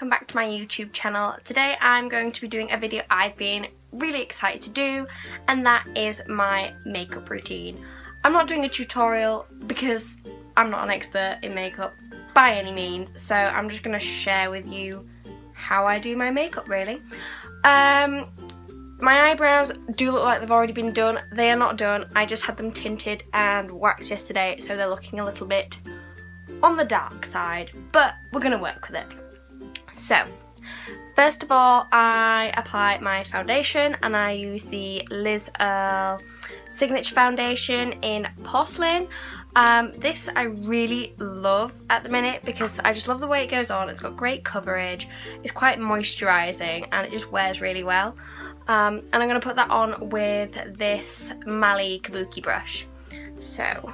welcome back to my YouTube channel. Today I'm going to be doing a video I've been really excited to do, and that is my makeup routine. I'm not doing a tutorial because I'm not an expert in makeup by any means, so I'm just going to share with you how I do my makeup really. My eyebrows do look like they've already been done. They are not done. I just had them tinted and waxed yesterday, so they're looking a little bit on the dark side, but we're going to work with it. So, first of all, I apply my foundation, and I use the Liz Earle Signature Foundation in Porcelain. This I really love at the minute because I just love the way it goes on. It's got great coverage, it's quite moisturising, and it just wears really well. And I'm going to put that on with this Mali Kabuki brush. So,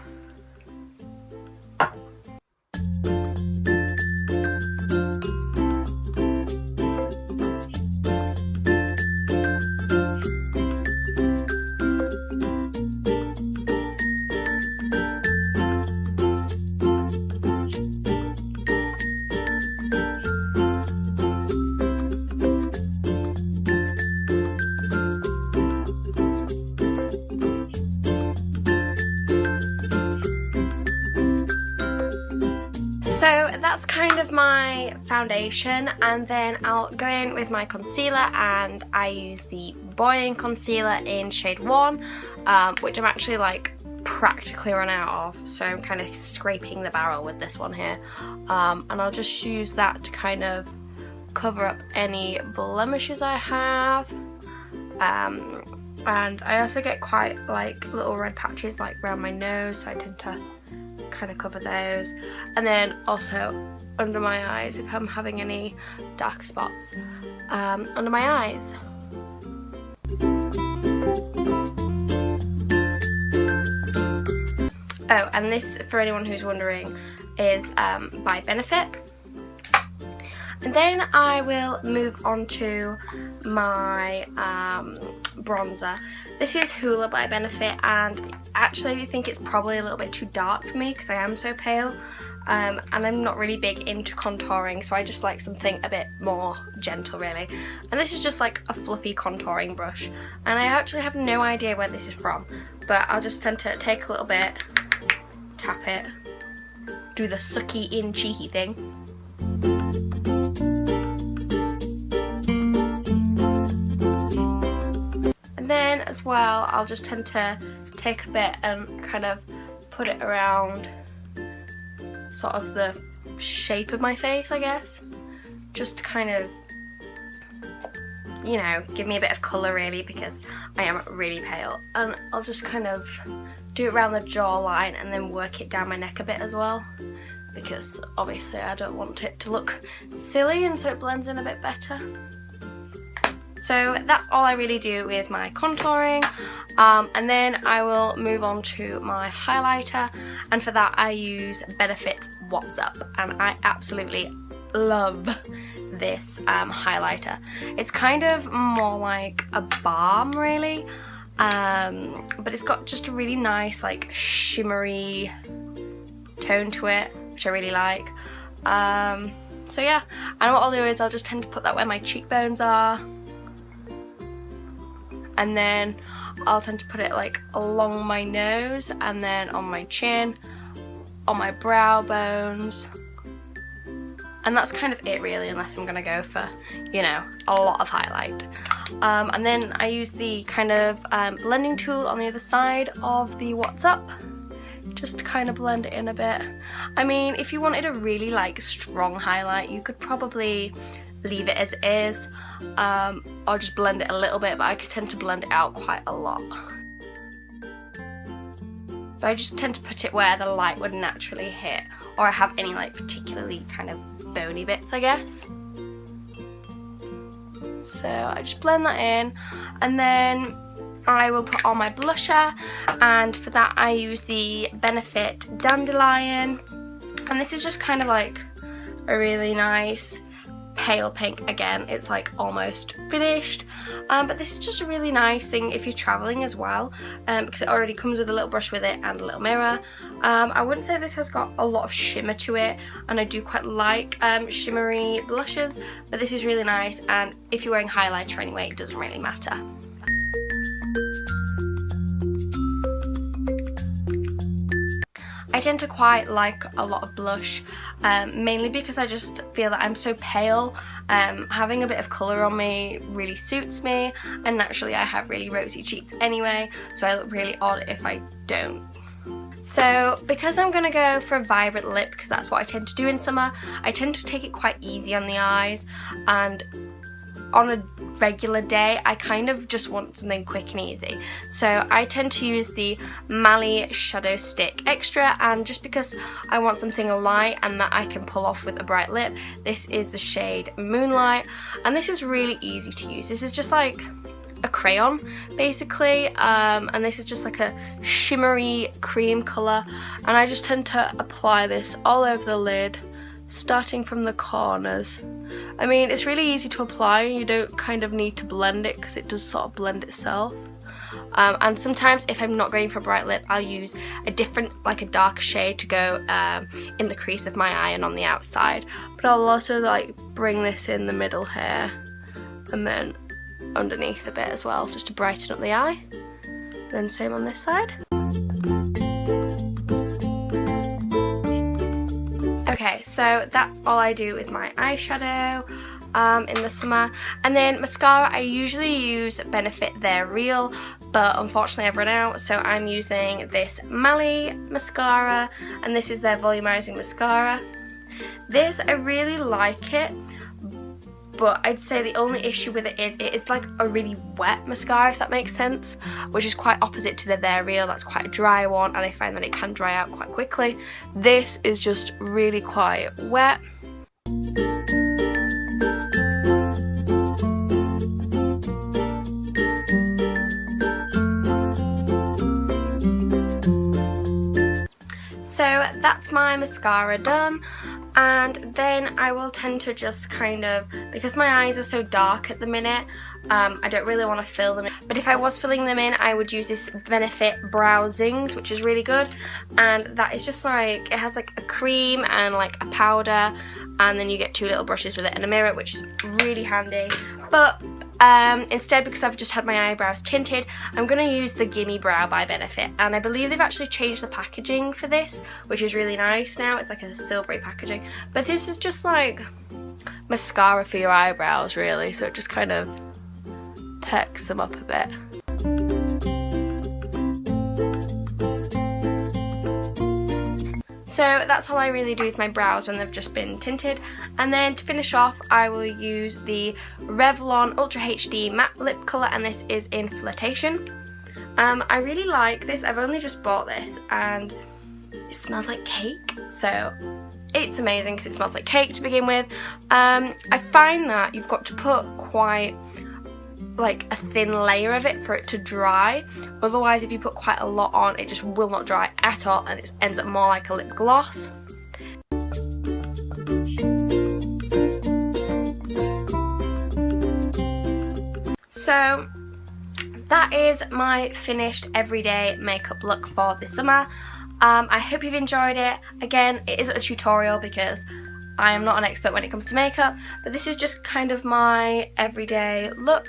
that's kind of my foundation, and then I'll go in with my concealer, and I use the Boying Concealer in shade 1, which I'm actually like practically run out of, so I'm kind of scraping the barrel with this one here, and I'll just use that to kind of cover up any blemishes I have. And I also get quite like little red patches like around my nose, so I tend to kind of cover those, and then also under my eyes if I'm having any darker spots under my eyes. Oh, and this, for anyone who's wondering, is by Benefit. And then I will move on to my bronzer. This is Hoola by Benefit, and actually I think it's probably a little bit too dark for me because I am so pale, and I'm not really big into contouring, so I just like something a bit more gentle really. And this is just like a fluffy contouring brush, and I actually have no idea where this is from, but I'll just tend to take a little bit, tap it, do the sucky in cheeky thing. Then as well, I'll just tend to take a bit and kind of put it around sort of the shape of my face, I guess, just to kind of, you know, give me a bit of colour really, because I am really pale. And I'll just kind of do it around the jawline and then work it down my neck a bit as well, because obviously I don't want it to look silly, and so it blends in a bit better. So that's all I really do with my contouring, and then I will move on to my highlighter, and for that I use Benefit What's Up, and I absolutely love this highlighter. It's kind of more like a balm really, but it's got just a really nice like shimmery tone to it, which I really like. So yeah, and what I'll do is I'll just tend to put that where my cheekbones are, and then I'll tend to put it like along my nose, and then on my chin, on my brow bones, and that's kind of it really, unless I'm gonna go for, you know, a lot of highlight. And then I use the kind of blending tool on the other side of the What's Up, just to kind of blend it in a bit. I mean, if you wanted a really like strong highlight, you could probably leave it as is, or just blend it a little bit, but I tend to blend it out quite a lot. But I just tend to put it where the light would naturally hit, or I have any like particularly kind of bony bits, I guess. So I just blend that in, and then I will put on my blusher, and for that I use the Benefit Dandelion, and this is just kind of like a really nice pale pink. Again, it's like almost finished, but this is just a really nice thing if you're traveling as well, because it already comes with a little brush with it and a little mirror. I wouldn't say this has got a lot of shimmer to it, and I do quite like shimmery blushes, but this is really nice, and if you're wearing highlighter anyway, it doesn't really matter. I tend to quite like a lot of blush, mainly because I just feel that I'm so pale. Having a bit of colour on me really suits me, and naturally I have really rosy cheeks anyway, so I look really odd if I don't. So because I'm going to go for a vibrant lip, because that's what I tend to do in summer, I tend to take it quite easy on the eyes, and on a regular day I kind of just want something quick and easy. So I tend to use the Mally Shadow Stick Extra, and just because I want something light and that I can pull off with a bright lip, this is the shade Moonlight, and this is really easy to use. This is just like a crayon basically, and this is just like a shimmery cream colour, and I just tend to apply this all over the lid, starting from the corners. I mean, it's really easy to apply, you don't kind of need to blend it because it does sort of blend itself. And sometimes if I'm not going for a bright lip, I'll use a different, like a darker shade to go in the crease of my eye and on the outside. But I'll also like bring this in the middle here and then underneath a bit as well, just to brighten up the eye. Then same on this side. Okay, so that's all I do with my eyeshadow in the summer. And then mascara, I usually use Benefit They're Real, but unfortunately I've run out, so I'm using this Mally mascara, and this is their volumizing mascara. This, I really like it, but I'd say the only issue with it is it's like a really wet mascara, if that makes sense, which is quite opposite to the They're Real. That's quite a dry one, and I find that it can dry out quite quickly. This is just really quite wet. So that's my mascara done, and then I will tend to just kind of, because my eyes are so dark at the minute, I don't really want to fill them in. But if I was filling them in, I would use this Benefit Brow Zings, which is really good, and that is just like, it has like a cream and like a powder, and then you get two little brushes with it and a mirror, which is really handy. But instead, because I've just had my eyebrows tinted, I'm going to use the Gimme Brow by Benefit, and I believe they've actually changed the packaging for this, which is really nice now. It's like a silvery packaging, but this is just like mascara for your eyebrows really, so it just kind of perks them up a bit. So that's all I really do with my brows when they've just been tinted. And then to finish off, I will use the Revlon Ultra HD Matte Lip Colour, and this is in Flirtation. I really like this. I've only just bought this, and it smells like cake, so it's amazing because it smells like cake to begin with. I find that you've got to put quite like a thin layer of it for it to dry, otherwise if you put quite a lot on, it just will not dry at all, and it ends up more like a lip gloss. So that is my finished everyday makeup look for this summer. I hope you've enjoyed it. Again, it isn't a tutorial because I am not an expert when it comes to makeup, but this is just kind of my everyday look.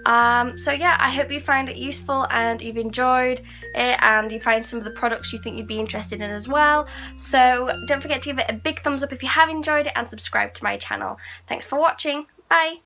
So yeah, I hope you find it useful and you've enjoyed it, and you find some of the products you think you'd be interested in as well. So don't forget to give it a big thumbs up if you have enjoyed it, and subscribe to my channel. Thanks for watching. Bye!